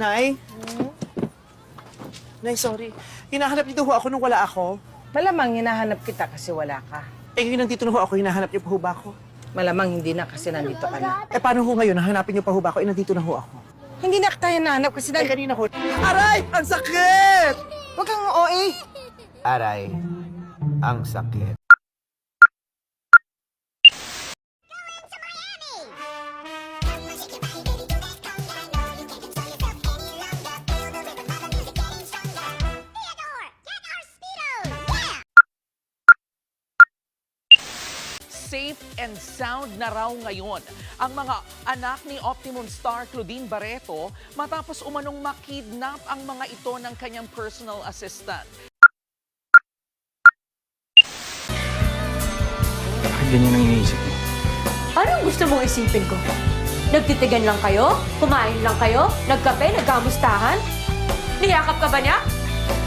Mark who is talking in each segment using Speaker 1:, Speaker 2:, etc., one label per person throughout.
Speaker 1: Nay? Nay, sorry. Hinahanap niyo ho ako nung wala ako.
Speaker 2: Malamang hinahanap kita kasi wala ka.
Speaker 1: Eh, ngayon nandito na ho ako. Hinahanap niyo pa ho ba ako?
Speaker 2: Malamang hindi na kasi nandito ka na.
Speaker 1: Eh, paano ho ngayon? Hanapin niyo pa ho ba ako? Eh, nandito na ho ako.
Speaker 2: Hindi na kita hinahanap kasi
Speaker 1: Eh, kanina ho. Aray! Ang sakit!
Speaker 2: Huwag kang OA.
Speaker 3: Aray, ang sakit.
Speaker 4: Safe and sound na raw ngayon ang mga anak ni Optimum star Claudine Barreto matapos umanong makidnap ang mga ito ng kanyang personal assistant.
Speaker 5: Bakit ganyan ang iniisip mo?
Speaker 6: Anong gusto mong isipin ko? Nagtitigan lang kayo? Kumain lang kayo? Nagkape? Nagkamustahan? Niyakap ka ba niya?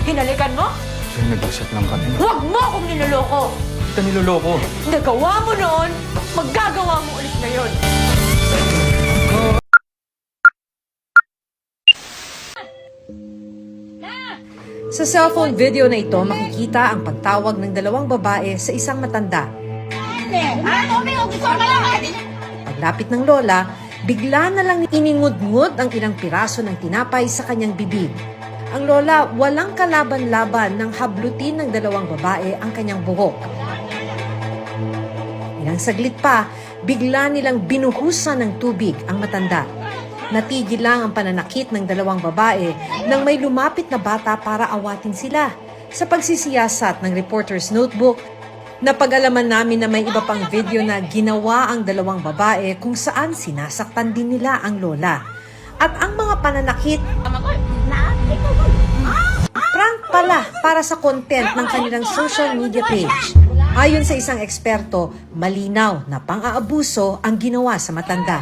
Speaker 6: Hinalikan mo?
Speaker 5: Sir, nag-usap lang kami.
Speaker 6: Huwag mo akong niloloko!
Speaker 5: Ba't ka niloloko?
Speaker 6: Nagawa mo noon, maggagawa mo ulit ngayon.
Speaker 7: Sa cellphone video na ito, makikita ang pagtawag ng dalawang babae sa isang matanda. Paglapit ng lola, bigla na lang iningud-ngud ang ilang piraso ng tinapay sa kanyang bibig. Ang lola, walang kalaban-laban nang hablutin ng dalawang babae ang kanyang buhok. Ilang saglit pa, bigla nilang binuhusan ng tubig ang matanda. Natigil lang ang pananakit ng dalawang babae nang may lumapit na bata para awatin sila. Sa pagsisiyasat ng reporter's notebook, napag-alaman namin na may iba pang video na ginawa ang dalawang babae kung saan sinasaktan din nila ang lola. At ang mga pananakit, prank pala para sa content ng kanilang social media page. Ayon sa isang eksperto, malinaw na pang-aabuso ang ginawa sa matanda.